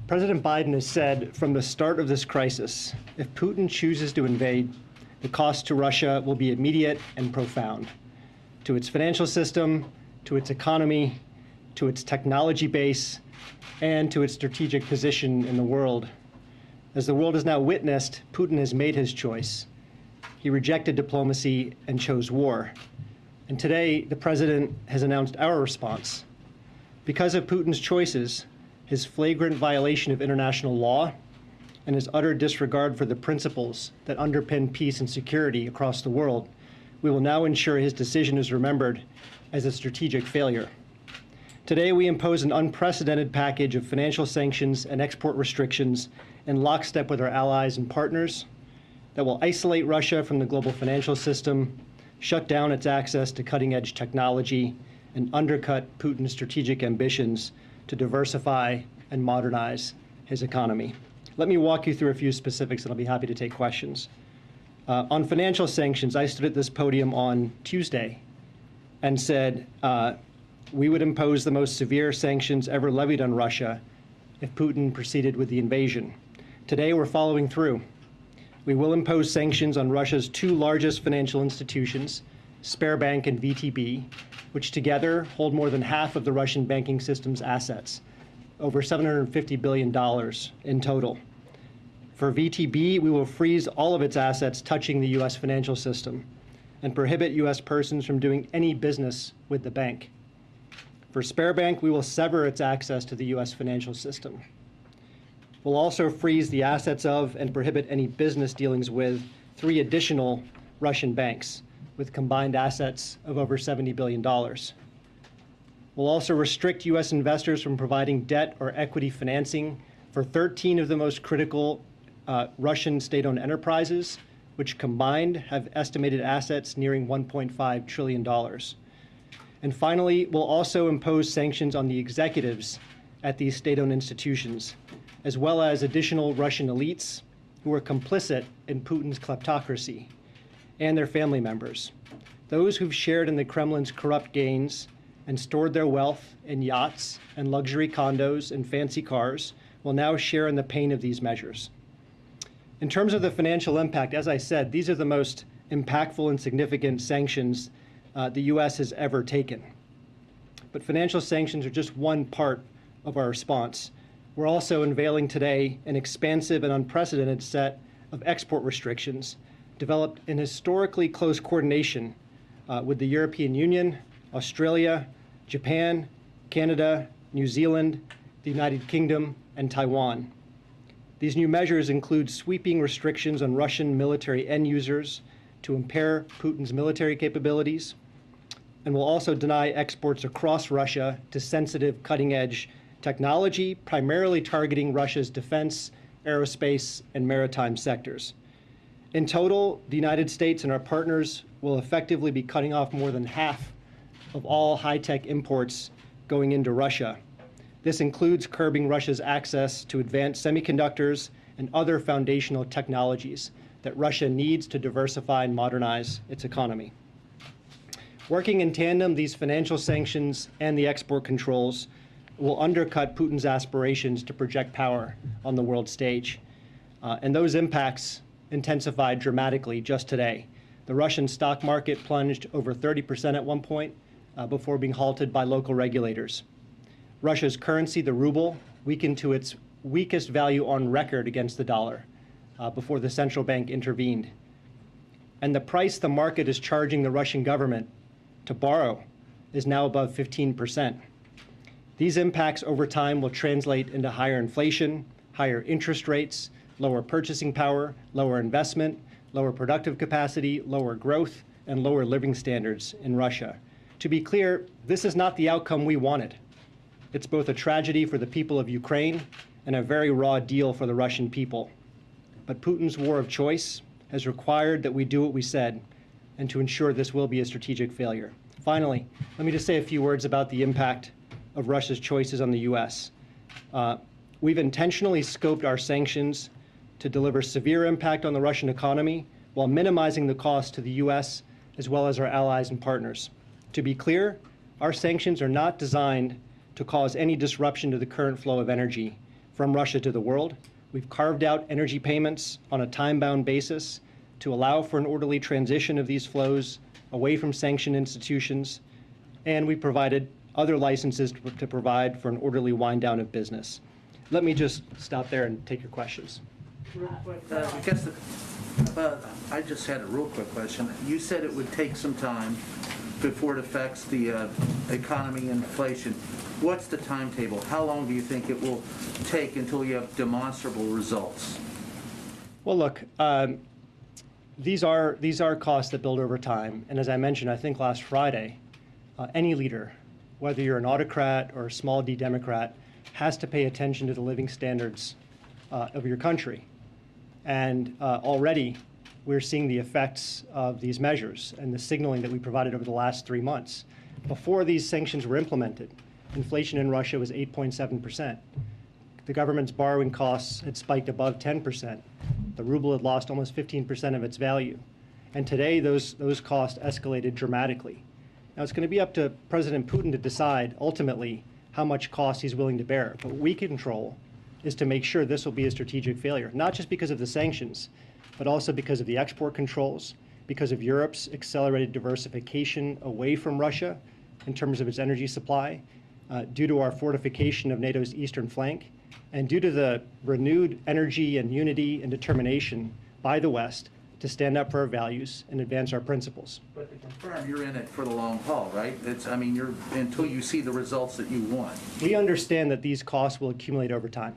President Biden has said from the start of this crisis, if Putin chooses to invade, the cost to Russia will be immediate and profound, to its financial system, to its economy, to its technology base, and to its strategic position in the world. As the world has now witnessed, Putin has made his choice. He rejected diplomacy and chose war. And today, the president has announced our response. Because of Putin's choices, his flagrant violation of international law, and his utter disregard for the principles that underpin peace and security across the world, we will now ensure his decision is remembered as a strategic failure. Today, we impose an unprecedented package of financial sanctions and export restrictions in lockstep with our allies and partners that will isolate Russia from the global financial system, shut down its access to cutting-edge technology, and undercut Putin's strategic ambitions to diversify and modernize his economy. Let me walk you through a few specifics, and I'll be happy to take questions. On financial sanctions, I stood at this podium on Tuesday and said we would impose the most severe sanctions ever levied on Russia if Putin proceeded with the invasion. Today, we're following through. We will impose sanctions on Russia's two largest financial institutions, Sberbank and VTB, which together hold more than half of the Russian banking system's assets, over $750 billion in total. For VTB, we will freeze all of its assets touching the U.S. financial system and prohibit U.S. persons from doing any business with the bank. For Sberbank, we will sever its access to the U.S. financial system. We'll also freeze the assets of and prohibit any business dealings with 3 additional Russian banks with combined assets of over $70 billion. We'll also restrict U.S. investors from providing debt or equity financing for 13 of the most critical Russian state-owned enterprises, which combined have estimated assets nearing $1.5 trillion. And finally, we'll also impose sanctions on the executives at these state-owned institutions, as well as additional Russian elites who are complicit in Putin's kleptocracy, and their family members. Those who've shared in the Kremlin's corrupt gains and stored their wealth in yachts and luxury condos and fancy cars will now share in the pain of these measures. In terms of the financial impact, as I said, these are the most impactful and significant sanctions the U.S. has ever taken. But financial sanctions are just one part of our response. We're also unveiling today an expansive and unprecedented set of export restrictions developed in historically close coordination with the European Union, Australia, Japan, Canada, New Zealand, the United Kingdom, and Taiwan. These new measures include sweeping restrictions on Russian military end users to impair Putin's military capabilities, and will also deny exports across Russia to sensitive cutting-edge technology, primarily targeting Russia's defense, aerospace, and maritime sectors. In total, the United States and our partners will effectively be cutting off more than half of all high-tech imports going into Russia. This includes curbing Russia's access to advanced semiconductors and other foundational technologies that Russia needs to diversify and modernize its economy. Working in tandem, these financial sanctions and the export controls will undercut Putin's aspirations to project power on the world stage. And those impacts intensified dramatically just today. The Russian stock market plunged over 30% at one point before being halted by local regulators. Russia's currency, the ruble, weakened to its weakest value on record against the dollar before the central bank intervened. And the price the market is charging the Russian government to borrow is now above 15%. These impacts over time will translate into higher inflation, higher interest rates, lower purchasing power, lower investment, lower productive capacity, lower growth, and lower living standards in Russia. To be clear, this is not the outcome we wanted. It's both a tragedy for the people of Ukraine and a very raw deal for the Russian people. But Putin's war of choice has required that we do what we said, and to ensure this will be a strategic failure. Finally, let me just say a few words about the impact of Russia's choices on the U.S. We've intentionally scoped our sanctions to deliver severe impact on the Russian economy while minimizing the cost to the U.S. as well as our allies and partners. To be clear, our sanctions are not designed to cause any disruption to the current flow of energy from Russia to the world. We've carved out energy payments on a time-bound basis to allow for an orderly transition of these flows away from sanctioned institutions, and we provided other licenses to provide for an orderly wind down of business. Let me just stop there and take your questions. I just had a real quick question. You said it would take some time before it affects the economy and inflation. What's the timetable? How long do you think it will take until you have demonstrable results? Well, look, these are costs that build over time. And as I mentioned, I think last Friday, any leader, whether you're an autocrat or a small d Democrat, has to pay attention to the living standards of your country. And already we're seeing the effects of these measures and the signaling that we provided over the last 3 months. Before these sanctions were implemented, inflation in Russia was 8.7%. The government's borrowing costs had spiked above 10%. The ruble had lost almost 15% of its value. And today those costs escalated dramatically. Now it's going to be up to President Putin to decide ultimately how much cost he's willing to bear. But what we control is to make sure this will be a strategic failure, not just because of the sanctions, but also because of the export controls, because of Europe's accelerated diversification away from Russia in terms of its energy supply, due to our fortification of NATO's eastern flank, and due to the renewed energy and unity and determination by the West to stand up for our values and advance our principles. But to confirm, you're in it for the long haul, right? You're until you see the results that you want. We understand that these costs will accumulate over time.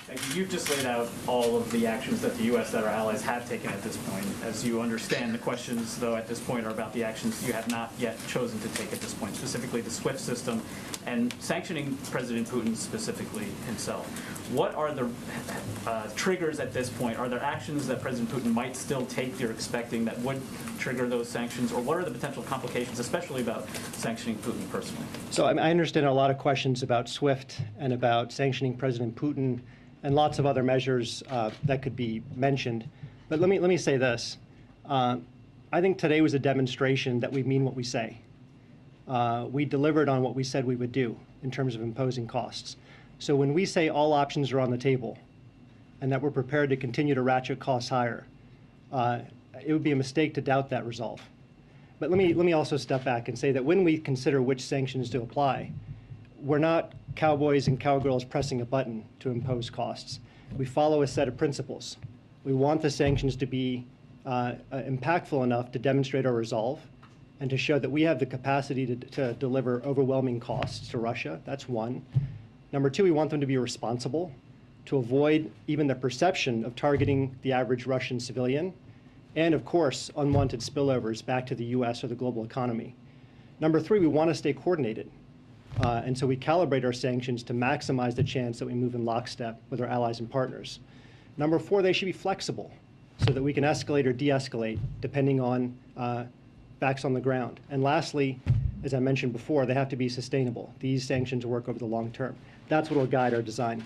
Thank you. You've just laid out all of the actions that the U.S. that our allies have taken at this point. As you understand, the questions, though, at this point are about the actions you have not yet chosen to take at this point, specifically the SWIFT system and sanctioning President Putin specifically himself. What are the triggers at this point? Are there actions that President Putin might still take you're expecting that would trigger those sanctions? Or what are the potential complications, especially about sanctioning Putin personally? So I understand a lot of questions about SWIFT and about sanctioning President Putin and lots of other measures that could be mentioned. But let me say this. I think today was a demonstration that we mean what we say. We delivered on what we said we would do in terms of imposing costs. So when we say all options are on the table and that we're prepared to continue to ratchet costs higher, it would be a mistake to doubt that resolve. But let me also step back and say that when we consider which sanctions to apply, we're not cowboys and cowgirls pressing a button to impose costs. We follow a set of principles. We want the sanctions to be impactful enough to demonstrate our resolve and to show that we have the capacity to deliver overwhelming costs to Russia. That's one. Number two, we want them to be responsible, to avoid even the perception of targeting the average Russian civilian, and of course, unwanted spillovers back to the US or the global economy. Number three, we want to stay coordinated. And so we calibrate our sanctions to maximize the chance that we move in lockstep with our allies and partners. Number four, they should be flexible so that we can escalate or de-escalate depending on facts on the ground. And lastly, as I mentioned before, they have to be sustainable. These sanctions work over the long term. That's what will guide our design.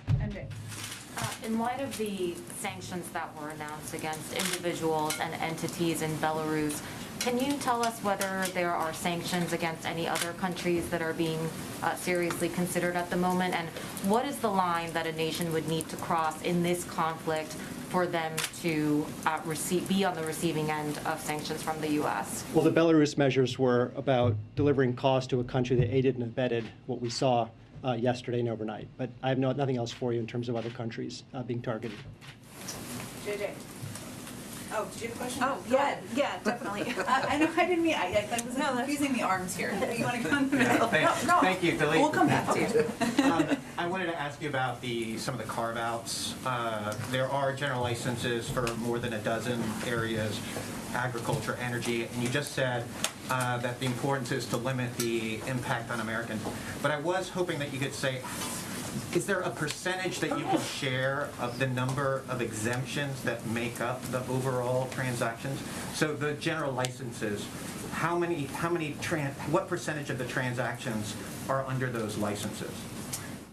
In light of the sanctions that were announced against individuals and entities in Belarus, can you tell us whether there are sanctions against any other countries that are being seriously considered at the moment? And what is the line that a nation would need to cross in this conflict for them to be on the receiving end of sanctions from the U.S.? Well, the Belarus measures were about delivering cost to a country that aided and abetted what we saw yesterday and overnight. But I have nothing else for you in terms of other countries being targeted. JJ. Oh, did you have a question? Oh, yeah, definitely. I know, I didn't mean, I was confusing the arms here. You want to go in the middle? Thank you, Delete. We'll come back to you. I wanted to ask you about some of the carve-outs. There are general licenses for more than a dozen areas, agriculture, energy, and you just said that the importance is to limit the impact on Americans. But I was hoping that you could say, is there a percentage that you can share of the number of exemptions that make up the overall transactions? So the general licenses, what percentage of the transactions are under those licenses?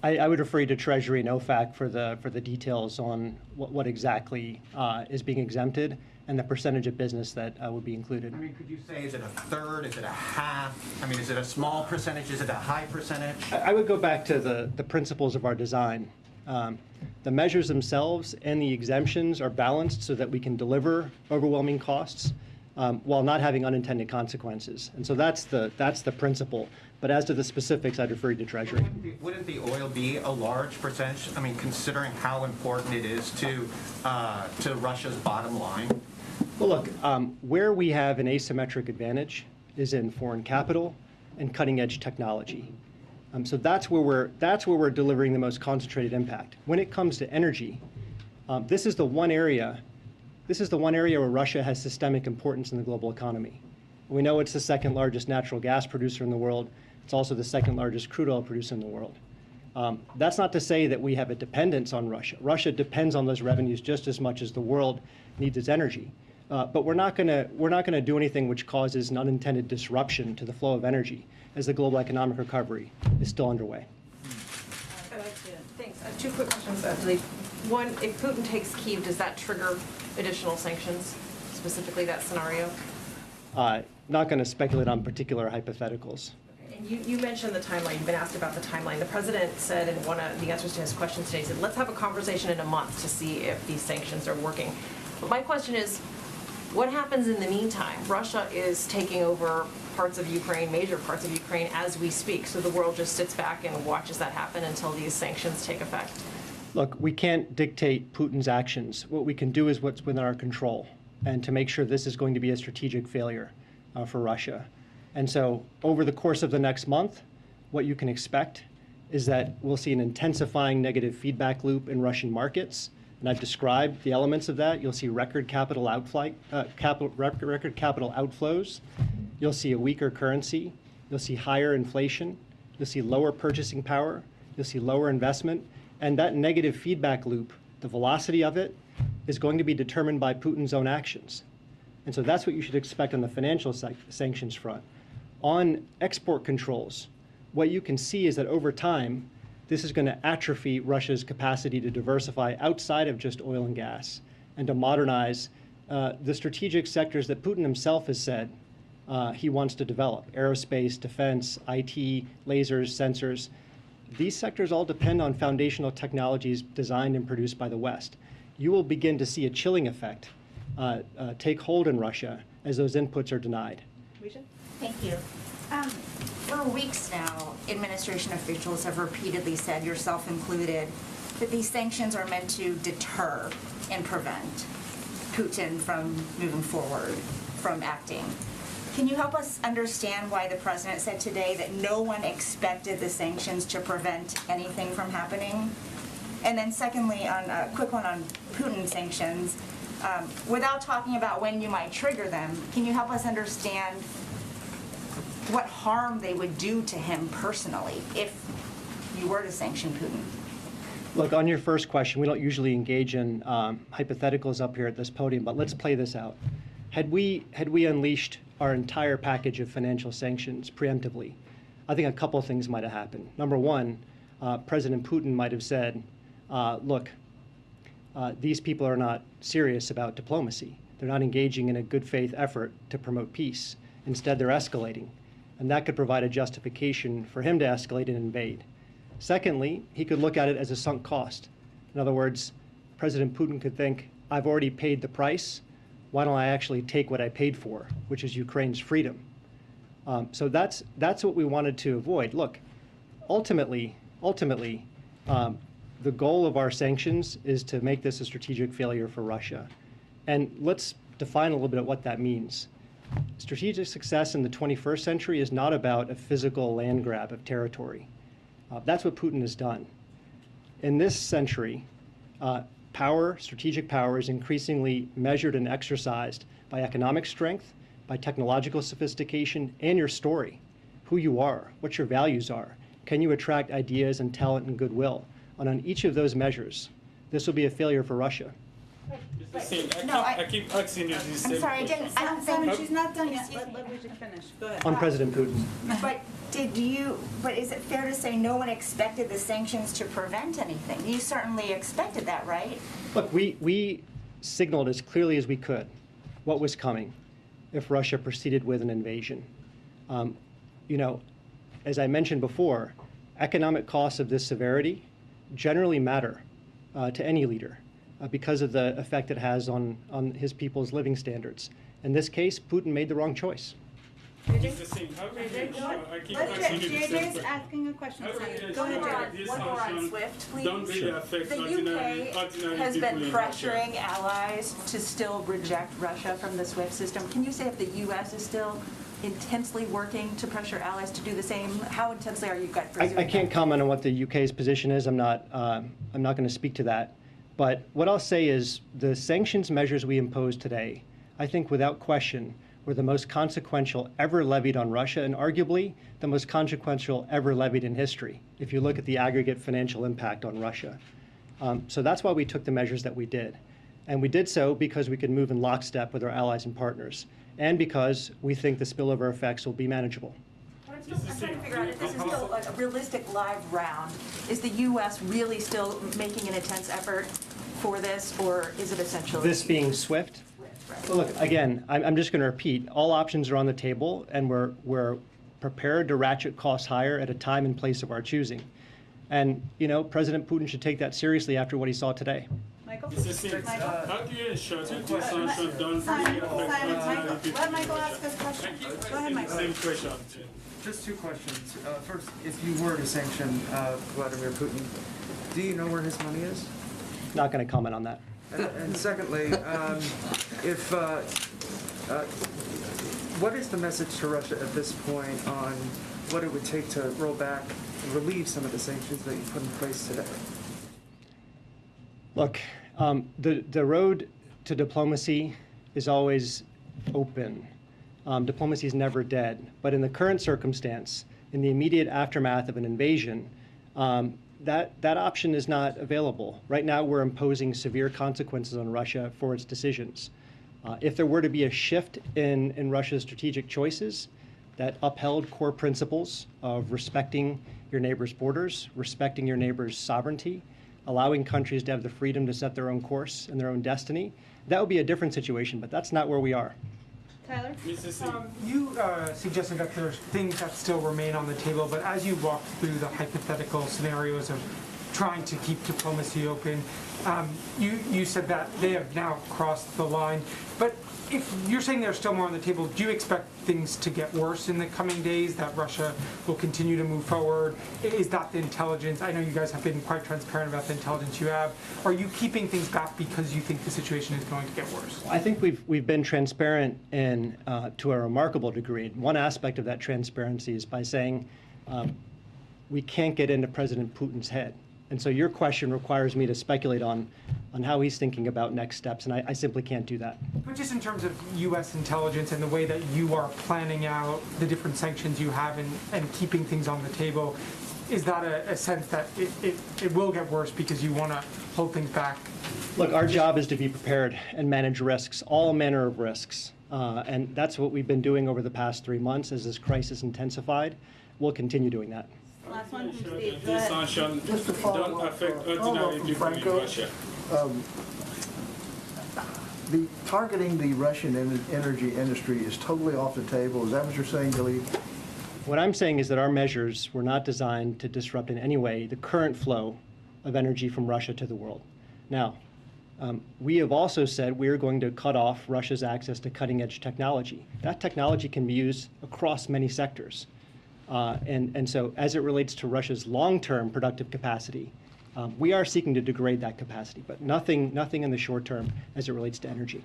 I would refer you to Treasury and OFAC for the details on what exactly is being exempted. and the percentage of business that would be included. I mean, could you say, is it a third, is it a half? I mean, is it a small percentage, is it a high percentage? I would go back to the principles of our design. The measures themselves and the exemptions are balanced so that we can deliver overwhelming costs while not having unintended consequences. And so that's the principle. But as to the specifics, I'd refer you to Treasury. Wouldn't the oil be a large percentage? I mean, considering how important it is to Russia's bottom line? Well, look, where we have an asymmetric advantage is in foreign capital and cutting-edge technology. So that's where we're delivering the most concentrated impact. When it comes to energy, this is the one area where Russia has systemic importance in the global economy. We know it's the second largest natural gas producer in the world. It's also the second largest crude oil producer in the world. That's not to say that we have a dependence on Russia. Russia depends on those revenues just as much as the world needs its energy. But we're not going to do anything which causes an unintended disruption to the flow of energy as the global economic recovery is still underway. Thanks. Two quick questions, Philippe. One, if Putin takes Kyiv, does that trigger additional sanctions, specifically that scenario? Not going to speculate on particular hypotheticals. And you mentioned the timeline. You've been asked about the timeline. The president said in one of the answers to his questions today, he said, let's have a conversation in a month to see if these sanctions are working. But my question is, what happens in the meantime? Russia is taking over parts of Ukraine, major parts of Ukraine, as we speak. So the world just sits back and watches that happen until these sanctions take effect. Look, we can't dictate Putin's actions. What we can do is what's within our control, and to make sure this is going to be a strategic failure for Russia. And so over the course of the next month, what you can expect is that we'll see an intensifying negative feedback loop in Russian markets. And I've described the elements of that. You'll see record capital outflows. You'll see a weaker currency. You'll see higher inflation. You'll see lower purchasing power. You'll see lower investment. And that negative feedback loop, the velocity of it, is going to be determined by Putin's own actions. And so that's what you should expect on the financial sanctions front. On export controls, what you can see is that over time, this is going to atrophy Russia's capacity to diversify outside of just oil and gas and to modernize the strategic sectors that Putin himself has said he wants to develop: aerospace, defense, IT, lasers, sensors. These sectors all depend on foundational technologies designed and produced by the West. You will begin to see a chilling effect take hold in Russia as those inputs are denied. Thank you. For weeks now, administration officials have repeatedly said, yourself included, that these sanctions are meant to deter and prevent Putin from moving forward, from acting. Can you help us understand why the president said today that no one expected the sanctions to prevent anything from happening? And then secondly, on a quick one on Putin sanctions, without talking about when you might trigger them, can you help us understand what harm they would do to him personally if you were to sanction Putin? Look, on your first question, we don't usually engage in hypotheticals up here at this podium, but let's play this out. Had we unleashed our entire package of financial sanctions preemptively, I think a couple of things might have happened. Number one, President Putin might have said, look, these people are not serious about diplomacy. They're not engaging in a good faith effort to promote peace. Instead, they're escalating. And that could provide a justification for him to escalate and invade. Secondly, he could look at it as a sunk cost. In other words, President Putin could think, I've already paid the price. Why don't I actually take what I paid for, which is Ukraine's freedom? So that's what we wanted to avoid. Look, ultimately, the goal of our sanctions is to make this a strategic failure for Russia. And let's define a little bit of what that means. Strategic success in the 21st century is not about a physical land grab of territory. That's what Putin has done. In this century, strategic power is increasingly measured and exercised by economic strength, by technological sophistication, and your story, who you are, what your values are. Can you attract ideas and talent and goodwill? And on each of those measures, this will be a failure for Russia. I keep asking you these same questions. I don't think She's not done yet. Let me just finish. Go ahead. On President Putin. But is it fair to say no one expected the sanctions to prevent anything? You certainly expected that, right? Look, we signaled as clearly as we could what was coming if Russia proceeded with an invasion. You know, as I mentioned before, economic costs of this severity generally matter to any leader because of the effect it has on his people's living standards. In this case, Putin made the wrong choice. It's the same. How can I keep asking you the same JJ's question? asking a question. How can you Go ahead, ensure Jared. that these One more on sanctions SWIFT, please. don't really affect The ordinary UK people has been in Russia? pressuring allies to still reject Russia from the SWIFT system. Can you say if the U.S. is still intensely working to pressure allies to do the same? How intensely are you guys pursuing I can't that? comment on what the UK's position is. I'm not going to speak to that. But what I'll say is the sanctions measures we imposed today, I think without question, were the most consequential ever levied on Russia, and arguably the most consequential ever levied in history, if you look at the aggregate financial impact on Russia. So that's why we took the measures that we did. And we did so because we could move in lockstep with our allies and partners, and because we think the spillover effects will be manageable. I'm trying to figure out if this is still a realistic live round. Is the U.S. really still making an intense effort for this, or is it essentially? This being SWIFT? Well, look, again, I'm just going to repeat, all options are on the table, and we're prepared to ratchet costs higher at a time and place of our choosing. And, you know, President Putin should take that seriously after what he saw today. Michael? It's the same. How do you ensure that these Simon, sanctions don't Simon, really affect ordinary people let in Michael Russia? ask his question. I keep Go ahead, asking the Michael. same question. Just two questions. First, if you were to sanction Vladimir Putin, do you know where his money is? Not going to comment on that. And secondly, if what is the message to Russia at this point on what it would take to roll back and relieve some of the sanctions that you put in place today? Look, the road to diplomacy is always open. Diplomacy is never dead. But in the current circumstance, in the immediate aftermath of an invasion, that option is not available. Right now, we're imposing severe consequences on Russia for its decisions. If there were to be a shift in Russia's strategic choices that upheld core principles of respecting your neighbor's borders, respecting your neighbor's sovereignty, allowing countries to have the freedom to set their own course and their own destiny, that would be a different situation, but that's not where we are. Tyler? You suggested that there's things that still remain on the table, but as you walk through the hypothetical scenarios of trying to keep diplomacy open, you said that they have now crossed the line. But if you're saying there's still more on the table, do you expect things to get worse in the coming days, that Russia will continue to move forward? Is that the intelligence? I know you guys have been quite transparent about the intelligence you have. Are you keeping things back because you think the situation is going to get worse? I think we've been transparent to a remarkable degree. One aspect of that transparency is by saying we can't get into President Putin's head. And so your question requires me to speculate on how he's thinking about next steps, and I simply can't do that. But just in terms of U.S. intelligence and the way that you are planning out the different sanctions you have and keeping things on the table, is that a sense that it will get worse because you want to hold things back? Look, our job is to be prepared and manage risks, all manner of risks. And that's what we've been doing over the past 3 months as this crisis intensified. We'll continue doing that. Last one from Steve. These Go ahead. sanctions Just to follow don't up, affect follow up ordinary from people in Franco. Russia. The targeting the Russian energy industry is totally off the table. Is that what you're saying, Khalid? What I'm saying is that our measures were not designed to disrupt in any way the current flow of energy from Russia to the world. Now, we have also said we are going to cut off Russia's access to cutting-edge technology. That technology can be used across many sectors. And so as it relates to Russia's long-term productive capacity, we are seeking to degrade that capacity, but nothing in the short term as it relates to energy.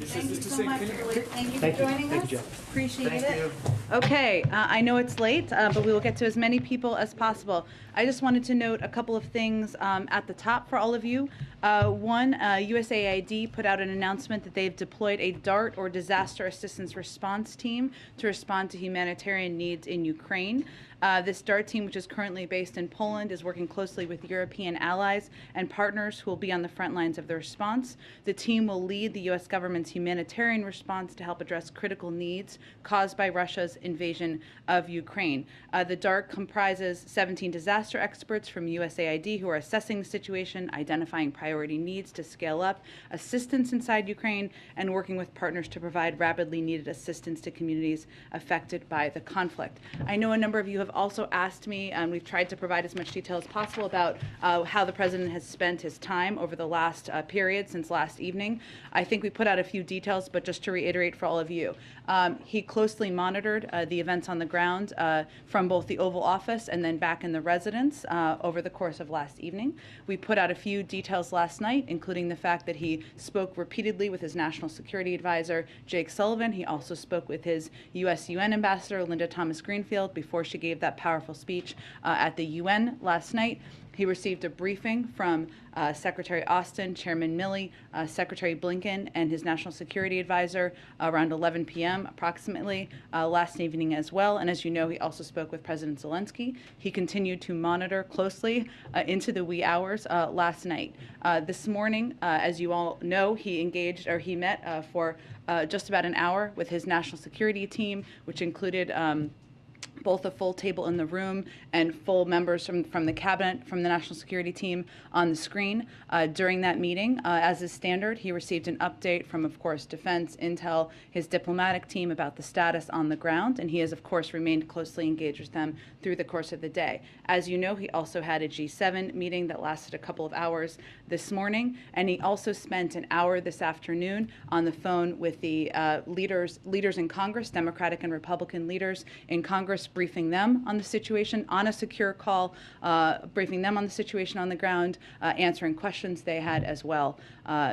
Thank you so much, Khalid. Thank you for Thank you. joining Thank us. you, Jeff. Appreciate it. Okay, I know it's late, but we will get to as many people as possible. I just wanted to note a couple of things at the top for all of you. One, USAID put out an announcement that they've deployed a DART, or Disaster Assistance Response Team, to respond to humanitarian needs in Ukraine. This DART team, which is currently based in Poland, is working closely with European allies and partners who will be on the front lines of the response. The team will lead the U.S. government's humanitarian response to help address critical needs caused by Russia's invasion of Ukraine. The DART comprises 17 disaster experts from USAID who are assessing the situation, identifying priority needs to scale up assistance inside Ukraine, and working with partners to provide rapidly needed assistance to communities affected by the conflict. I know a number of you have also asked me, and we've tried to provide as much detail as possible about how the president has spent his time over the last period since last evening. I think we put out a few details, but just to reiterate for all of you, he closely monitored the events on the ground from both the Oval Office and then back in the residence over the course of last evening. We put out a few details last night, including the fact that he spoke repeatedly with his national security advisor, Jake Sullivan. He also spoke with his U.S. UN ambassador, Linda Thomas-Greenfield, before she gave that powerful speech at the UN last night. He received a briefing from Secretary Austin, Chairman Milley, Secretary Blinken, and his national security advisor around 11 p.m. approximately last evening as well. And as you know, he also spoke with President Zelensky. He continued to monitor closely into the wee hours last night. This morning, as you all know, he met for just about an hour with his national security team, which included both a full table in the room and full members from the cabinet, from the national security team on the screen. During that meeting, as is standard, he received an update from, of course, Defense, Intel, his diplomatic team about the status on the ground, and he has, of course, remained closely engaged with them through the course of the day. As you know, he also had a G7 meeting that lasted a couple of hours this morning, and he also spent an hour this afternoon on the phone with the leaders in Congress, Democratic and Republican leaders in Congress, briefing them on the situation on a secure call, briefing them on the situation on the ground, answering questions they had as well.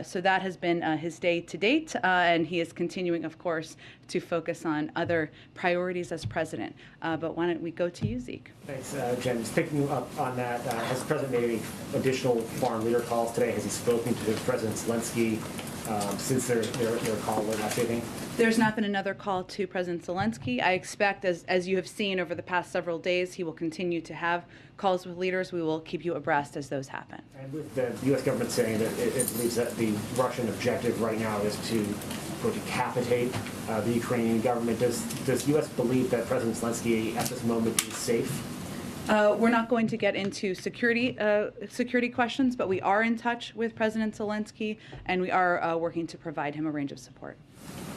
So that has been his day to date, and he is continuing, of course, to focus on other priorities as president. But why don't we go to you, Zeke? Thanks, Jen. Just picking up on that, has the president made any additional foreign leader calls today? Has he spoken to President Zelensky since their call last evening? There's not been another call to President Zelensky. I expect, as you have seen over the past several days, he will continue to have calls with leaders. We will keep you abreast as those happen. And with the U.S. government saying that it believes that the Russian objective right now is to decapitate the Ukrainian government, does the U.S. believe that President Zelensky at this moment is safe? We're not going to get into security questions, but we are in touch with President Zelensky, and we are working to provide him a range of support.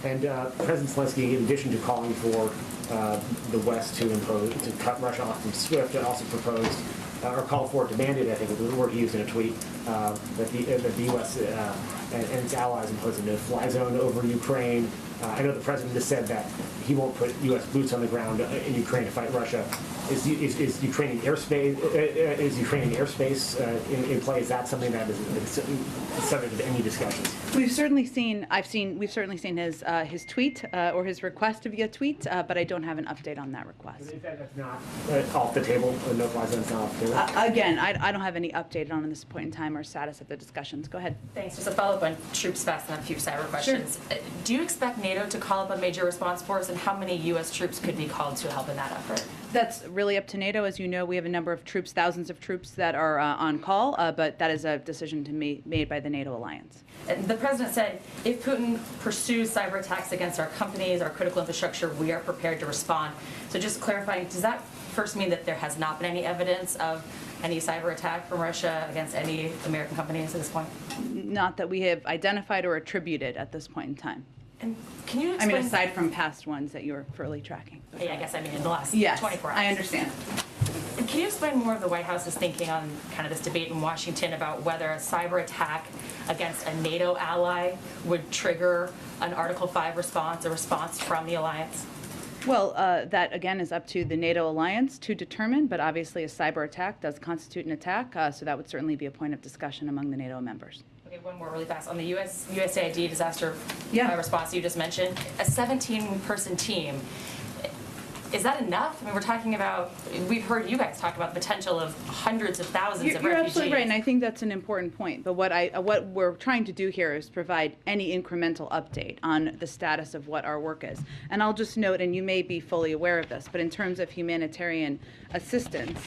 And President Zelensky, in addition to calling for the West to cut Russia off from SWIFT, also proposed or called for, demanded, I think was the word he used in a tweet, that the U.S. and its allies impose a no-fly zone over Ukraine. I know the president has said that he won't put U.S. boots on the ground in Ukraine to fight Russia. Is Ukrainian airspace in play? Is that something that is subject to any discussions? We've certainly seen his tweet or his request via tweet, but I don't have an update on that request. That's not off the table. No fly zone's not off the table. Again, I don't have any update on this point in time or status of the discussions. Go ahead. Thanks. Just a follow-up on troops fast and a few cyber questions. Sure. Do you expect NATO to call up a major response force, and how many U.S. troops could be called to help in that effort? That's really up to NATO. As you know, we have a number of troops, thousands of troops that are on call, but that is a decision to be made by the NATO alliance. And the president said, if Putin pursues cyber attacks against our companies, our critical infrastructure, we are prepared to respond. So just clarifying, does that first mean that there has not been any evidence of any cyber attack from Russia against any American companies at this point? Not that we have identified or attributed at this point in time. And can you explain? I mean, aside from past ones that you're fully tracking. Yeah, I guess I mean in the last 24 hours. I understand. And can you explain more of the White House's thinking on kind of this debate in Washington about whether a cyber attack against a NATO ally would trigger an Article 5 response, a response from the alliance? Well, that, again, is up to the NATO alliance to determine, but obviously a cyber attack does constitute an attack, so that would certainly be a point of discussion among the NATO members. Okay, one more really fast. On the USAID disaster response you just mentioned, a 17-person team, Is that enough? I mean, we're talking about, we've heard you guys talk about the potential of hundreds of thousands of You're refugees. absolutely right, and I think that's an important point. But what we're trying to do here is provide any incremental update on the status of what our work is. And I'll just note, and you may be fully aware of this, but in terms of humanitarian assistance,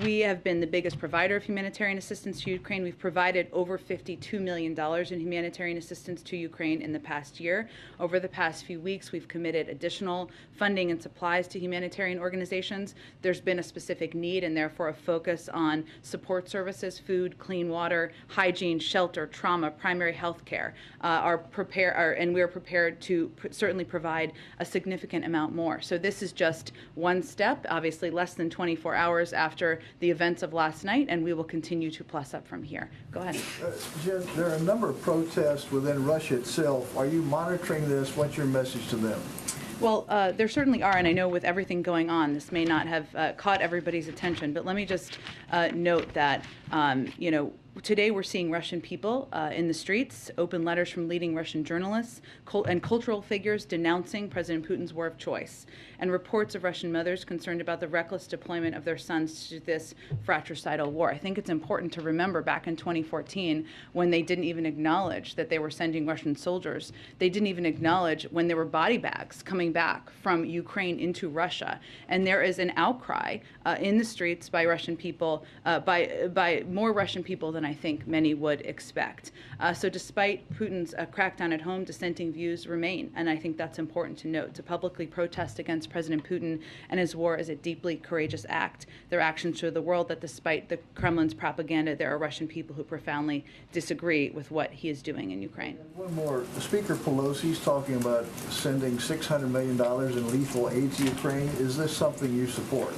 we have been the biggest provider of humanitarian assistance to Ukraine. We've provided over $52 million in humanitarian assistance to Ukraine in the past year. Over the past few weeks, we've committed additional funding and supplies to humanitarian organizations. There's been a specific need and therefore a focus on support services, food, clean water, hygiene, shelter, trauma, primary health care, and we're prepared to certainly provide a significant amount more. So this is just one step, obviously less than 24 hours after the events of last night, and we will continue to plus up from here. Go ahead. Jen, there are a number of protests within Russia itself. Are you monitoring this? What's your message to them? Well, there certainly are, and I know with everything going on, this may not have caught everybody's attention, but let me just note that, today we're seeing Russian people in the streets, open letters from leading Russian journalists and cultural figures denouncing President Putin's war of choice, and reports of Russian mothers concerned about the reckless deployment of their sons to this fratricidal war. I think it's important to remember back in 2014 when they didn't even acknowledge that they were sending Russian soldiers. They didn't even acknowledge when there were body bags coming back from Ukraine into Russia. And there is an outcry in the streets by Russian people, by more Russian people than I think many would expect. So despite Putin's crackdown at home, dissenting views remain. And I think that's important to note. To publicly protest against President Putin and his war is a deeply courageous act. Their actions show the world that despite the Kremlin's propaganda, there are Russian people who profoundly disagree with what he is doing in Ukraine. One more. Speaker Pelosi's talking about sending $600 million in lethal aid to Ukraine. Is this something you support?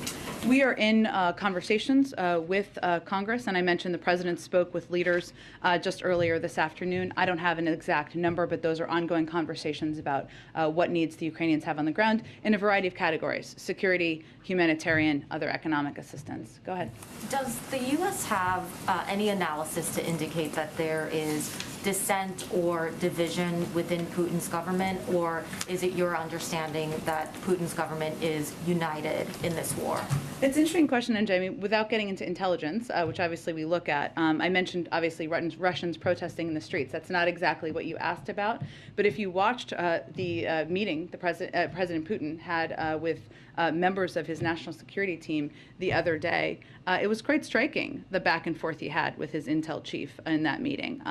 We are in conversations with Congress, and I mentioned the president spoke with leaders just earlier this afternoon. I don't have an exact number, but those are ongoing conversations about what needs the Ukrainians have on the ground in a variety of categories: security, humanitarian, other economic assistance. Go ahead. Does the U.S. have any analysis to indicate that there is dissent or division within Putin's government, or is it your understanding that Putin's government is united in this war? It's an interesting question, and Jamie, without getting into intelligence, which obviously we look at, I mentioned obviously Russians protesting in the streets. That's not exactly what you asked about, but if you watched the meeting the President Putin had with members of his national security team the other day, it was quite striking, the back and forth he had with his intel chief in that meeting.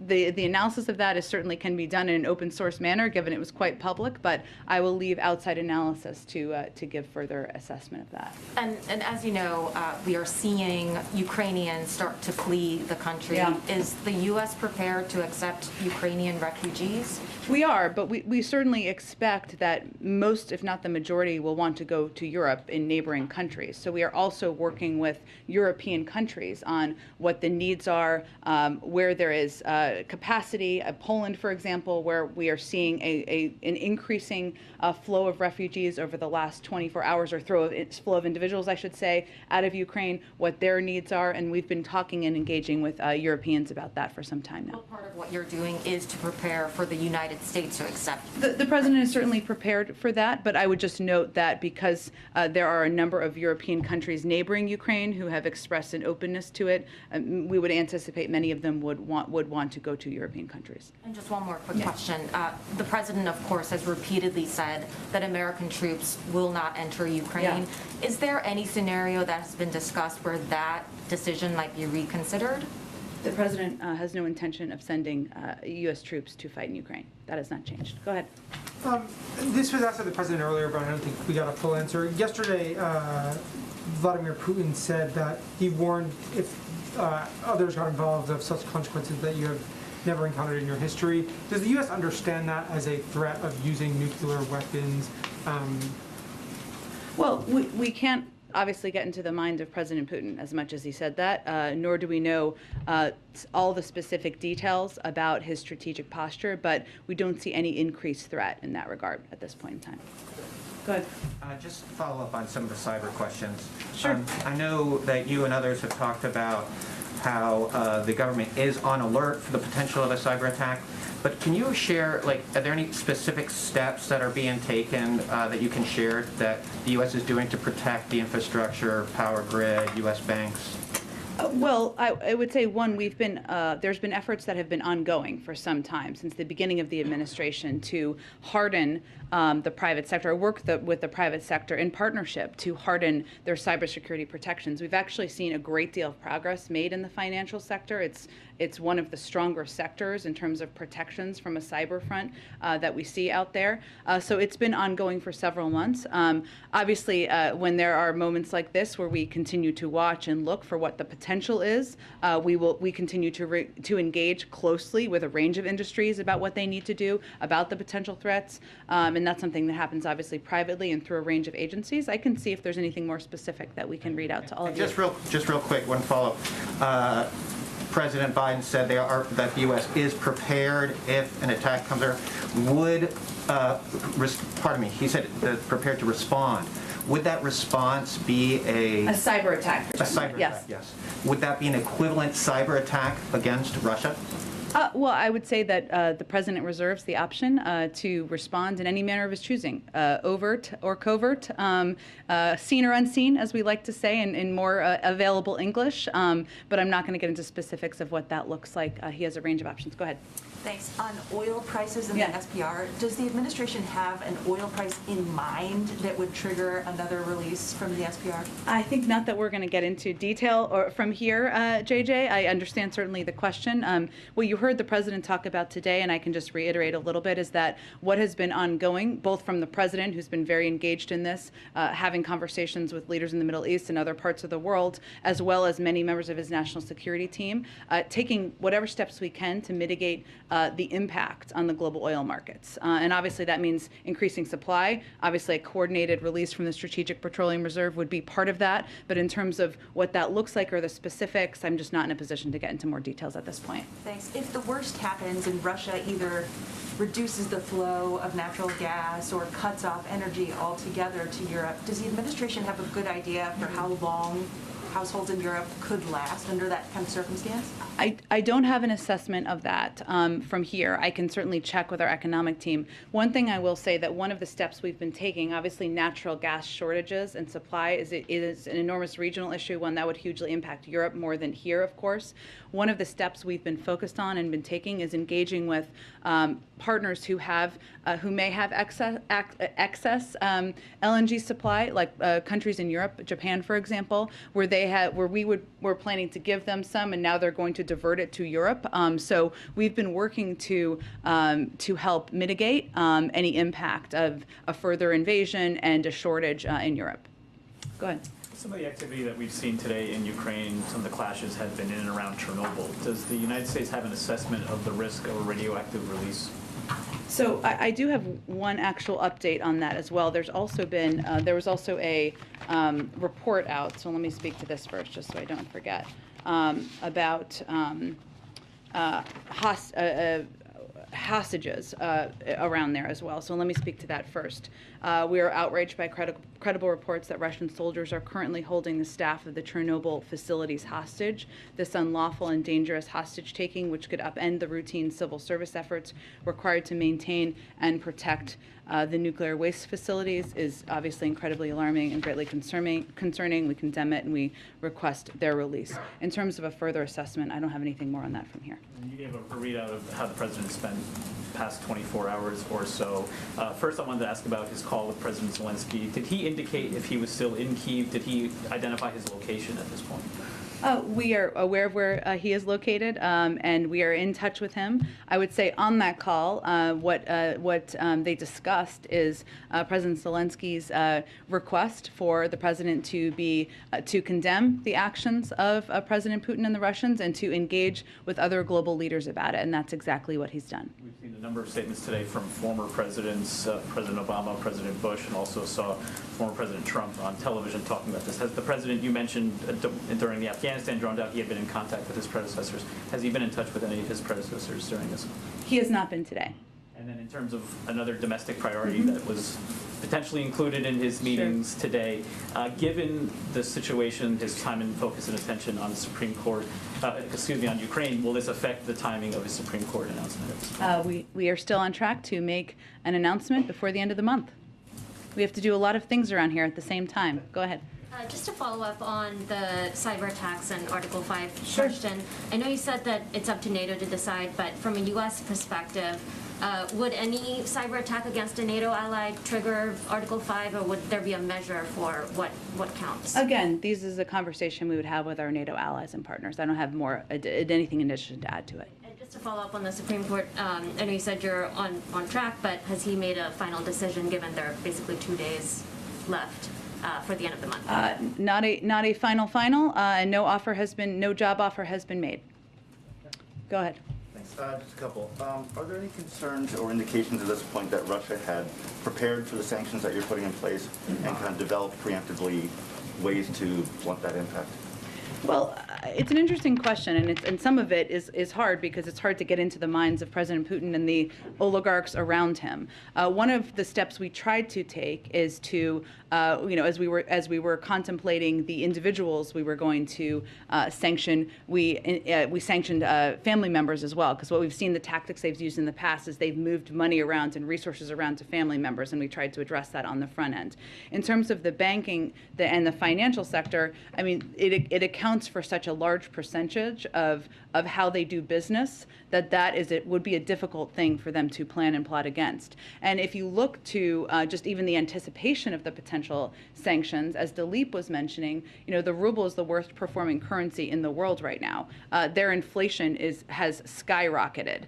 The analysis of that certainly can be done in an open source manner, given it was quite public, but I will leave outside analysis to give further assessment of that. And as you know, we are seeing Ukrainians start to flee the country. Yeah. Is the U.S. prepared to accept Ukrainian refugees? We are, but we certainly expect that most, if not the majority, will want to go to Europe in neighboring countries. So we are also working with European countries on what the needs are, where there is capacity. Poland, for example, where we are seeing an increasing flow of refugees over the last 24 hours, or flow of individuals, I should say, out of Ukraine, what their needs are, and we've been talking and engaging with Europeans about that for some time now. Well, part of what you're doing is to prepare for the United States to accept. The president is certainly prepared for that, but I would just note that because there are a number of European countries neighboring Ukraine who have expressed an openness to it, we would anticipate many of them would want to go to European countries. And just one more quick question. The president, of course, has repeatedly said that American troops will not enter Ukraine. Yeah. Is there any scenario that has been discussed where that decision might be reconsidered? The president has no intention of sending U.S. troops to fight in Ukraine. That has not changed. Go ahead. This was asked of the president earlier, but I don't think we got a full answer. Yesterday, Vladimir Putin said that he warned if others got involved of such consequences that you have never encountered in your history. Does the U.S. understand that as a threat of using nuclear weapons? Well, we can't obviously get into the mind of President Putin as much as he said that, nor do we know all the specific details about his strategic posture, but we don't see any increased threat in that regard at this point in time. Go ahead. Just follow up on some of the cyber questions. Sure. I know that you and others have talked about how the government is on alert for the potential of a cyber attack. But can you share, like, are there any specific steps that are being taken that you can share that the U.S. is doing to protect the infrastructure, power grid, U.S. banks? Well, I would say, one, there's been efforts that have been ongoing for some time, since the beginning of the administration, to harden the private sector, or work with the private sector in partnership to harden their cybersecurity protections. We've actually seen a great deal of progress made in the financial sector. It's one of the stronger sectors in terms of protections from a cyber front that we see out there. So it's been ongoing for several months. Obviously, when there are moments like this where we continue to watch and look for what the potential is, we continue to engage closely with a range of industries about what they need to do, about the potential threats, and that's something that happens obviously privately and through a range of agencies. I can see if there's anything more specific that we can read out to all of you. Just real quick, one follow-up. President Biden said that the U.S. is prepared if an attack comes there. He said prepared to respond. Would that response be a cyber attack? A cyber attack, yes. Would that be an equivalent cyber attack against Russia? Well, I would say that the president reserves the option to respond in any manner of his choosing, overt or covert, seen or unseen, as we like to say in more available English. But I'm not going to get into specifics of what that looks like. He has a range of options. Go ahead. Thanks. On oil prices and the SPR, does the administration have an oil price in mind that would trigger another release from the SPR? I think not that we're going to get into detail or from here, JJ. I understand certainly the question. What you heard the president talk about today, and I can just reiterate a little bit, is that what has been ongoing, both from the president, who's been very engaged in this, having conversations with leaders in the Middle East and other parts of the world, as well as many members of his national security team, taking whatever steps we can to mitigate the impact on the global oil markets. And obviously that means increasing supply. Obviously a coordinated release from the Strategic Petroleum Reserve would be part of that. But in terms of what that looks like or the specifics, I'm just not in a position to get into more details at this point. Thanks. If the worst happens and Russia either reduces the flow of natural gas or cuts off energy altogether to Europe, does the administration have a good idea for how long households in Europe could last under that kind of circumstance? I don't have an assessment of that from here. I can certainly check with our economic team. One thing I will say that one of the steps we've been taking, obviously natural gas shortages and supply is an enormous regional issue, one that would hugely impact Europe more than here, of course. One of the steps we've been focused on and been taking is engaging with partners who may have excess LNG supply, like countries in Europe, Japan, for example, where we were planning to give them some, and now they're going to divert it to Europe. So we've been working to help mitigate any impact of a further invasion and a shortage in Europe. Go ahead. Some of the activity that we've seen today in Ukraine, some of the clashes have been in and around Chernobyl. Does the United States have an assessment of the risk of a radioactive release? So I do have one actual update on that as well. There was also a report out, so let me speak to this first, just so I don't forget, about hostages around there as well. So let me speak to that first. We are outraged by credible reports that Russian soldiers are currently holding the staff of the Chernobyl facilities hostage. This unlawful and dangerous hostage-taking, which could upend the routine civil service efforts required to maintain and protect the nuclear waste facilities, is obviously incredibly alarming and greatly concerning. We condemn it and we request their release. In terms of a further assessment, I don't have anything more on that from here. You gave a readout of how the president spent the past 24 hours or so. First, I wanted to ask about his call with President Zelensky. Did he indicate if he was still in Kyiv? Did he identify his location at this point? We are aware of where he is located, and we are in touch with him. I would say on that call, what they discussed is President Zelensky's request for the president to condemn the actions of President Putin and the Russians and to engage with other global leaders about it, and that's exactly what he's done. We've seen a number of statements today from former presidents, President Obama, President Bush, and also saw former President Trump on television talking about this. Has the president, you mentioned during the Afghanistan drone down, he had been in contact with his predecessors. Has he been in touch with any of his predecessors during this? He has not been today. And then in terms of another domestic priority that was potentially included in his meetings today. Given the situation, his time and focus and attention on the Supreme Court, on Ukraine, will this affect the timing of his Supreme Court announcement? We are still on track to make an announcement before the end of the month. We have to do a lot of things around here at the same time. Go ahead. Just to follow up on the cyber attacks and Article 5 question, I know you said that it's up to NATO to decide, but from a U.S. perspective, would any cyber attack against a NATO ally trigger Article 5, or would there be a measure for what counts? Again, this is a conversation we would have with our NATO allies and partners. I don't have anything in addition to add to it. And just to follow up on the Supreme Court, I know you said you're on track, but has he made a final decision given there are basically 2 days left for the end of the month? Not a final, and no job offer has been made. Go ahead. Thanks. Just a couple. Are there any concerns or indications at this point that Russia had prepared for the sanctions that you're putting in place and kind of developed preemptively ways to blunt that impact? Well, it's an interesting question, and some of it is hard because it's hard to get into the minds of President Putin and the oligarchs around him. One of the steps we tried to take is to, as we were contemplating the individuals we were going to sanction, we sanctioned family members as well, because what we've seen the tactics they've used in the past is they've moved money around and resources around to family members, and we tried to address that on the front end. In terms of the banking and the financial sector, I mean, it accounts for such a large percentage of how they do business it would be a difficult thing for them to plan and plot against. And if you look to just even the anticipation of the potential sanctions, as Dilip was mentioning, the ruble is the worst performing currency in the world right now. Their inflation has skyrocketed.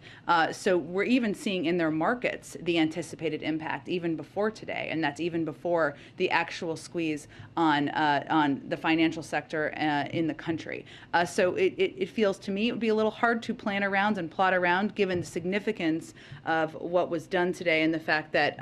So we're even seeing in their markets the anticipated impact even before today, and that's even before the actual squeeze on the financial sector in the country. So it feels to me it would be a little hard to plan around and plot around given the significance of what was done today and the fact that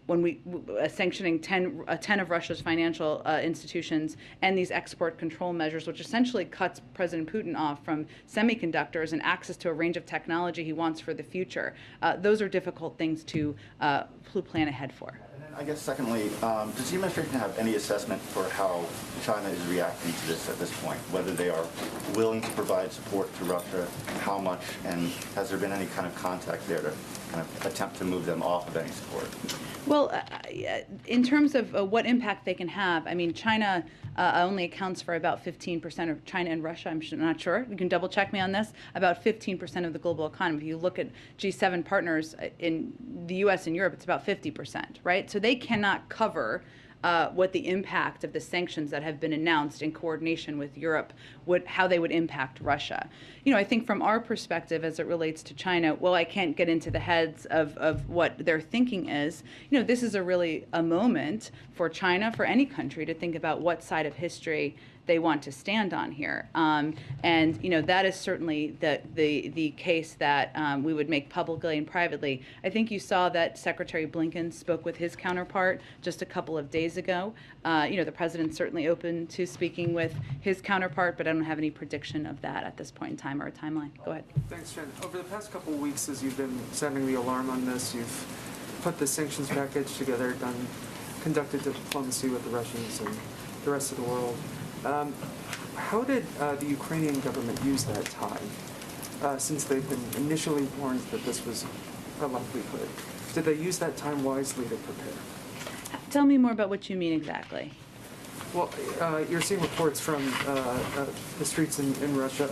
when we sanctioning 10 of Russia's financial institutions and these export control measures, which essentially cuts President Putin off from semiconductors and access to a range of technology he wants for the future. Those are difficult things to plan ahead for. I guess secondly, does the administration have any assessment for how China is reacting to this at this point? Whether they are willing to provide support to Russia, how much, and has there been any kind of contact there to kind of attempt to move them off of any support? Well, in terms of what impact they can have, I mean, China only accounts for about 15% of China and Russia. I'm not sure. You can double check me on this. About 15% of the global economy. If you look at G7 partners in the U.S. and Europe, it's about 50%, right? So they cannot cover what the impact of the sanctions that have been announced in coordination with Europe, how they would impact Russia. I think from our perspective as it relates to China, well, I can't get into the heads of what their thinking is. This is a moment for China, for any country, to think about what side of history they want to stand on here. And that is certainly the case that we would make publicly and privately. I think you saw that Secretary Blinken spoke with his counterpart just a couple of days ago. The president's certainly open to speaking with his counterpart, but I don't have any prediction of that at this point in time or a timeline. Go ahead. Thanks, Jen. Over the past couple of weeks, as you've been sounding the alarm on this, you've put the sanctions package together, conducted diplomacy with the Russians and the rest of the world. How did the Ukrainian government use that time, since they've been initially warned that this was a likelihood? Did they use that time wisely to prepare? Tell me more about what you mean exactly. Well, you're seeing reports from the streets in Russia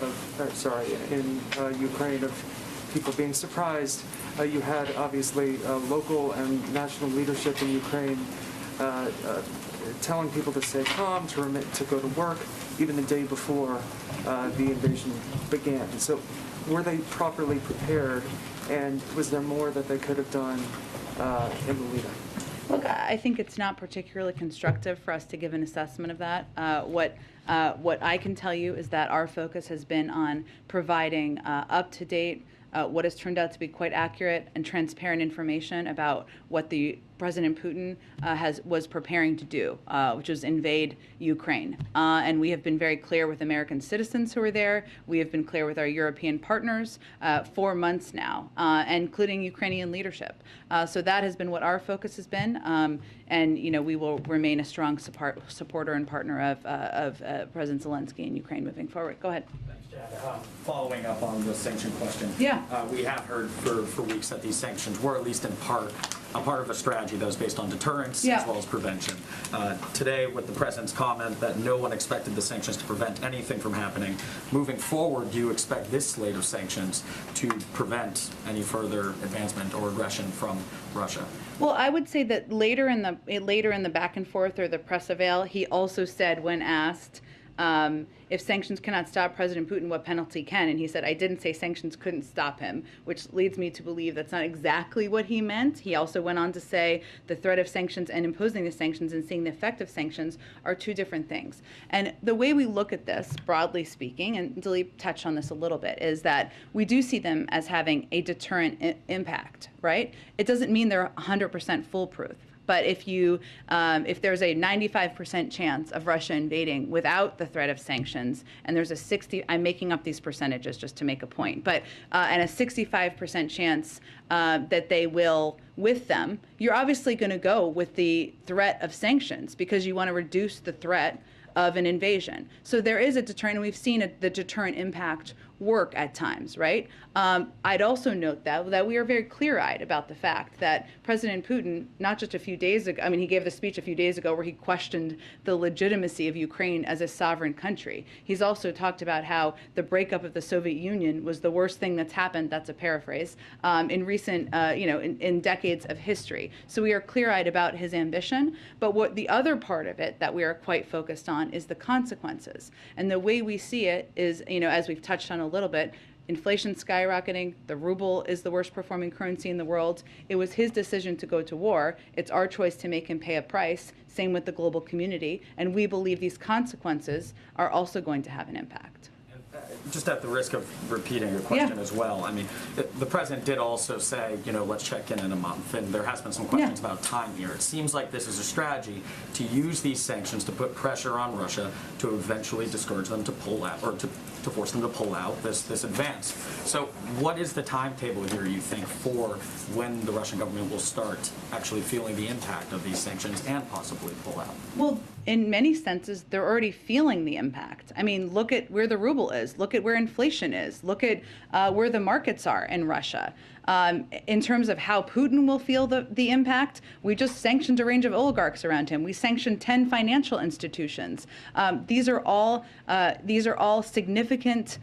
in Ukraine of people being surprised. You had obviously local and national leadership in Ukraine telling people to stay calm, to go to work, even the day before the invasion began. So were they properly prepared, and was there more that they could have done in the lead-up? Look, I think it's not particularly constructive for us to give an assessment of that. What I can tell you is that our focus has been on providing up-to-date what has turned out to be quite accurate and transparent information about what the President Putin was preparing to do, which was invade Ukraine. And we have been very clear with American citizens who are there. We have been clear with our European partners for months now, including Ukrainian leadership. So that has been what our focus has been. And we will remain a strong supporter and partner of President Zelensky in Ukraine moving forward. Go ahead. Following up on the sanction question. Yeah. We have heard for weeks that these sanctions were at least in part a part of a strategy that was based on deterrence as well as prevention. Today, with the president's comment that no one expected the sanctions to prevent anything from happening, moving forward, do you expect this slate of sanctions to prevent any further advancement or aggression from Russia? Well, I would say that later in the back and forth or the press avail, he also said when asked if sanctions cannot stop President Putin, what penalty can? And he said, I didn't say sanctions couldn't stop him, which leads me to believe that's not exactly what he meant. He also went on to say the threat of sanctions and imposing the sanctions and seeing the effect of sanctions are two different things. And the way we look at this, broadly speaking, and Dilip touched on this a little bit, is that we do see them as having a deterrent impact, right? It doesn't mean they're 100% foolproof. But if there's a 95% chance of Russia invading without the threat of sanctions, and there's a I'm making up these percentages just to make a point, but and a 65% chance that they will with them, you're obviously going to go with the threat of sanctions because you want to reduce the threat of an invasion. So there is a deterrent, and we've seen the deterrent impact work at times, right? I'd also note that we are very clear-eyed about the fact that President Putin, not just a few days ago, I mean, he gave the speech a few days ago where he questioned the legitimacy of Ukraine as a sovereign country. He's also talked about how the breakup of the Soviet Union was the worst thing that's happened, that's a paraphrase, in recent, in decades of history. So we are clear-eyed about his ambition, but what the other part of it that we are quite focused on is the consequences. And the way we see it is, as we've touched on a little bit, inflation skyrocketing, the ruble is the worst performing currency in the world. It was his decision to go to war. It's our choice to make him pay a price, same with the global community, and we believe these consequences are also going to have an impact. Just at the risk of repeating your question as well, I mean, the president did also say, let's check in a month, and there has been some questions about time here. It seems like this is a strategy to use these sanctions to put pressure on Russia to eventually discourage them to pull out, or to force them to pull out this advance. So what is the timetable here, you think, for when the Russian government will start actually feeling the impact of these sanctions and possibly pull out? Well, in many senses, they're already feeling the impact. I mean, look at where the ruble is. Look at where inflation is. Look at where the markets are in Russia. In terms of how Putin will feel the impact, we just sanctioned a range of oligarchs around him. We sanctioned 10 financial institutions. These are all significant,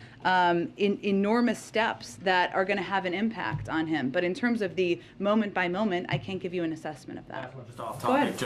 enormous steps that are going to have an impact on him. But in terms of the moment by moment, I can't give you an assessment of that. Just off topic,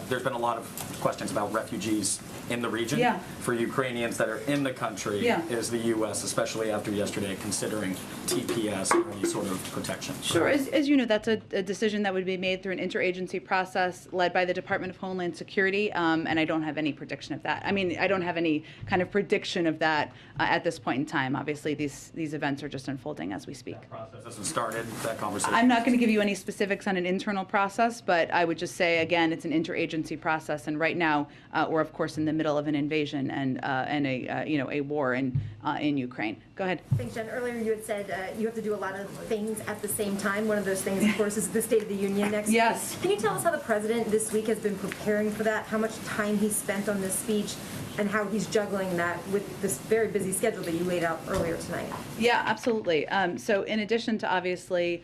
there's been a lot of questions about refugees in the region. For Ukrainians that are in the country, is the U.S., especially after yesterday, considering TPS or any sort of protection? Sure. As you know, that's a decision that would be made through an interagency process led by the Department of Homeland Security, and I don't have any prediction of that. I mean, I don't have any kind of prediction of that at this point in time. Obviously, these events are just unfolding as we speak. That process hasn't started, that conversation? I'm not going to give you any specifics on an internal process, but I would just say, again, it's an interagency process, and right now we're, of course, in the middle of an invasion and a war in Ukraine. Go ahead. Thanks, Jen. Earlier you had said you have to do a lot of things at the same time. One of those things, of course, is the State of the Union next week. Can you tell us how the president this week has been preparing for that, how much time he spent on this speech, and how he's juggling that with this very busy schedule that you laid out earlier tonight? Yeah, absolutely. So in addition to obviously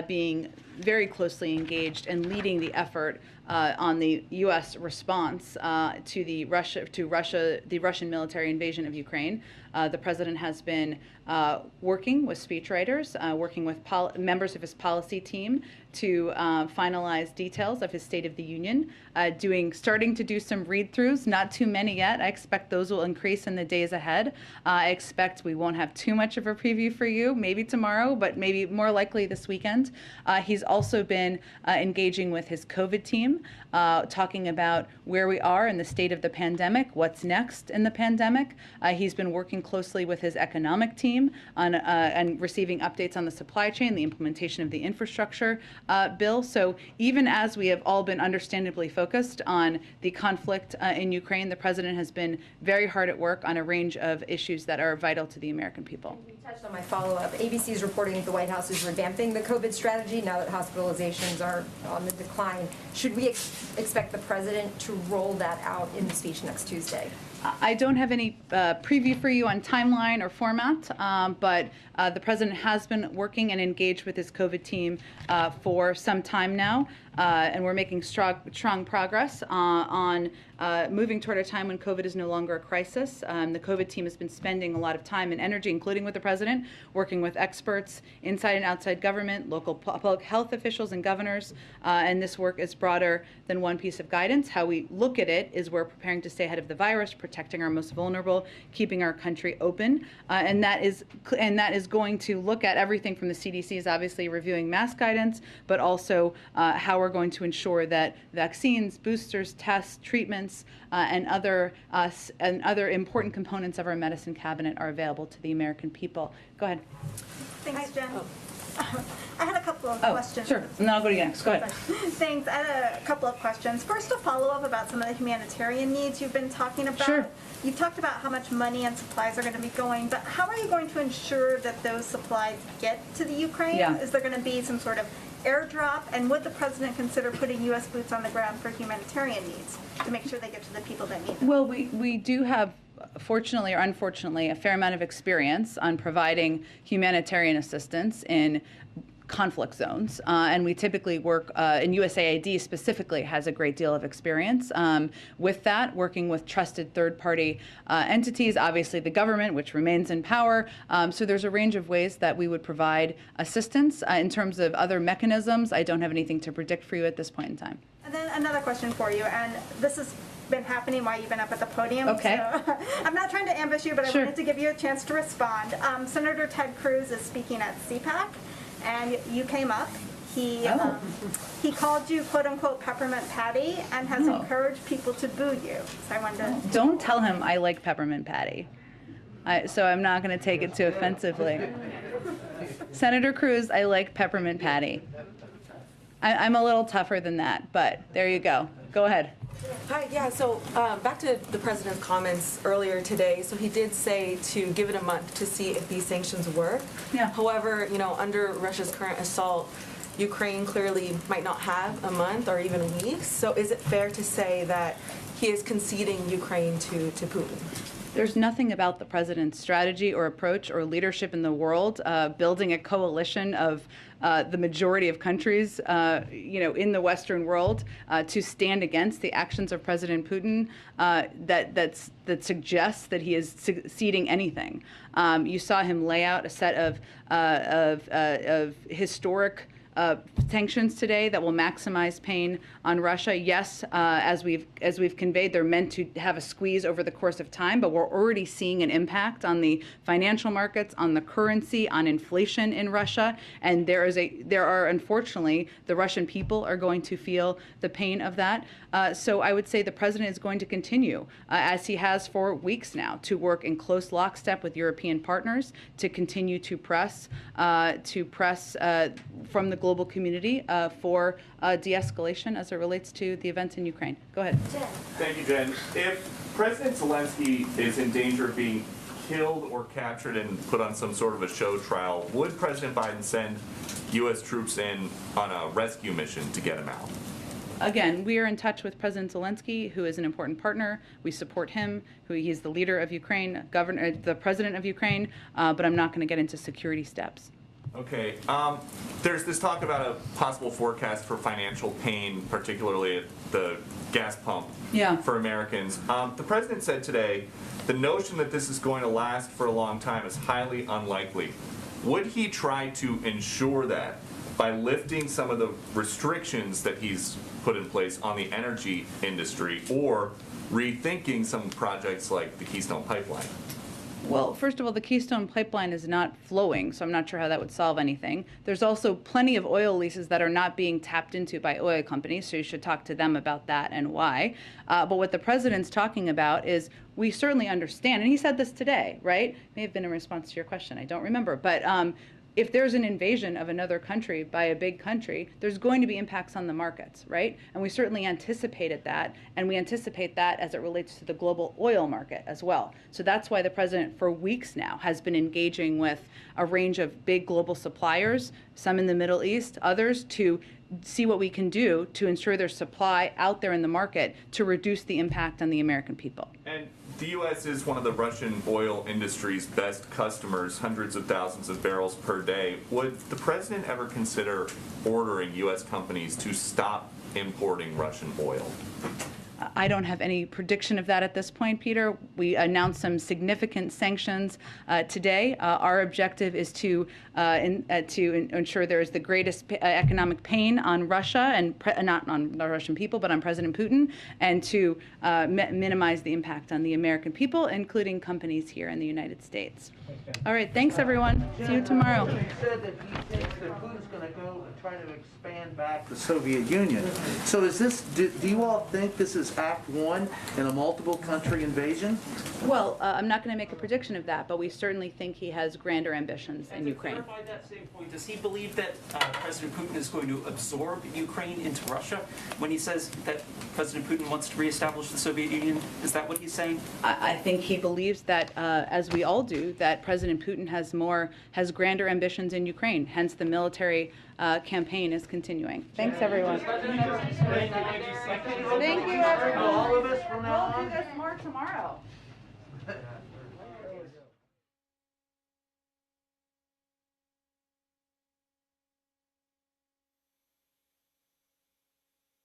being very closely engaged and leading the effort on the U.S. response to the Russian military invasion of Ukraine, the president has been working with speechwriters, working with members of his policy team to finalize details of his State of the Union, starting to do some read-throughs, not too many yet. I expect those will increase in the days ahead. I expect we won't have too much of a preview for you, maybe tomorrow, but maybe more likely this weekend. He's also been engaging with his COVID team, talking about where we are in the state of the pandemic, what's next in the pandemic. He's been working working closely with his economic team on and receiving updates on the supply chain, the implementation of the infrastructure bill. So even as we have all been understandably focused on the conflict in Ukraine, the president has been very hard at work on a range of issues that are vital to the American people. You touched on my follow-up. ABC is reporting that the White House is revamping the COVID strategy now that hospitalizations are on the decline. Should we expect the president to roll that out in the speech next Tuesday? I don't have any preview for you on timeline or format, but the president has been working and engaged with his COVID team for some time now, and we're making strong progress on moving toward a time when COVID is no longer a crisis. The COVID team has been spending a lot of time and energy, including with the president, working with experts inside and outside government, local public health officials and governors, and this work is broader than one piece of guidance. How we look at it is we're preparing to stay ahead of the virus, protecting our most vulnerable, keeping our country open, and that is going to look at everything from the CDC is obviously reviewing mask guidance, but also how we're going to ensure that vaccines, boosters, tests, treatments, and other important components of our medicine cabinet are available to the American people. Go ahead. Thanks, Jen. I had a couple of questions. Sure, and then I'll go to you next. Go ahead. Thanks. I had a couple of questions. First, a follow-up about some of the humanitarian needs you've been talking about. Sure. You've talked about how much money and supplies are going to be going, but how are you going to ensure that those supplies get to the Ukraine? Yeah. Is there going to be some sort of airdrop? And would the president consider putting U.S. boots on the ground for humanitarian needs to make sure they get to the people that need them? Well, we do have, fortunately or unfortunately, a fair amount of experience on providing humanitarian assistance in conflict zones, and we typically work, and USAID specifically has a great deal of experience with that, working with trusted third-party entities, obviously the government, which remains in power. So there's a range of ways that we would provide assistance. In terms of other mechanisms, I don't have anything to predict for you at this point in time. And then another question for you, and this has been happening while you've been up at the podium. Okay. So I'm not trying to ambush you, but Sure. I wanted to give you a chance to respond. Senator Ted Cruz is speaking at CPAC, and you came up. He called you "quote unquote" peppermint patty and has encouraged people to boo you. So I wanted to. Don't tell him I like peppermint patty. So I'm not going to take it too offensively. Senator Cruz, I like peppermint patty. I'm a little tougher than that, but there you go. Go ahead. Hi, yeah, so back to the president's comments earlier today. So he did say to give it a month to see if these sanctions work. Yeah. However, under Russia's current assault, Ukraine clearly might not have a month or even weeks. So is it fair to say that he is conceding Ukraine to Putin? There's nothing about the president's strategy or approach or leadership in the world building a coalition of the majority of countries, in the Western world to stand against the actions of President Putin that suggests that he is ceding anything. You saw him lay out a set of historic sanctions today that will maximize pain on Russia. Yes, as we've conveyed, they're meant to have a squeeze over the course of time, but we're already seeing an impact on the financial markets, on the currency, on inflation in Russia, and there are unfortunately the Russian people are going to feel the pain of that. So I would say the president is going to continue, as he has for weeks now, to work in close lockstep with European partners to continue to press from the global community for de-escalation as it relates to the events in Ukraine. Go ahead. Thank you, Jen. If President Zelensky is in danger of being killed or captured and put on some sort of a show trial, would President Biden send U.S. troops in on a rescue mission to get him out? Again, we are in touch with President Zelensky, who is an important partner. We support him. He's the leader of Ukraine, the president of Ukraine, but I'm not going to get into security steps. Okay. There's this talk about a possible forecast for financial pain, particularly at the gas pump for Americans. The president said today the notion that this is going to last for a long time is highly unlikely. Would he try to ensure that by lifting some of the restrictions that he's put in place on the energy industry or rethinking some projects like the Keystone Pipeline? Well, first of all, the Keystone Pipeline is not flowing, so I'm not sure how that would solve anything. There's also plenty of oil leases that are not being tapped into by oil companies, so you should talk to them about that and why. But what the president's talking about is we certainly understand, and he said this today, right? May have been in response to your question, I don't remember, but if there's an invasion of another country by a big country, there's going to be impacts on the markets, right? And we certainly anticipated that, and we anticipate that as it relates to the global oil market as well. So that's why the president for weeks now has been engaging with a range of big global suppliers, some in the Middle East, others, to see what we can do to ensure there's supply out there in the market to reduce the impact on the American people. And the U.S. is one of the Russian oil industry's best customers, hundreds of thousands of barrels per day. Would the president ever consider ordering U.S. companies to stop importing Russian oil? I don't have any prediction of that at this point, Peter. We announced some significant sanctions today. Our objective is to ensure there is the greatest economic pain on Russia, and not on the Russian people, but on President Putin, and to minimize the impact on the American people, including companies here in the United States. All right, thanks everyone. See you tomorrow. He said that he thinks that Putin's going to go and try to expand back the Soviet Union. So is this, do you all think this is Act 1 in a multiple country invasion? Well, I'm not going to make a prediction of that, but we certainly think he has grander ambitions in Ukraine. To clarify that same point, does he believe that President Putin is going to absorb Ukraine into Russia? When he says that President Putin wants to reestablish the Soviet Union, is that what he's saying? I think he believes that, as we all do, that President Putin has grander ambitions in Ukraine. Hence, the military campaign is continuing. Thanks, everyone. Thank you, everyone. All of us from now on? We'll do this more tomorrow.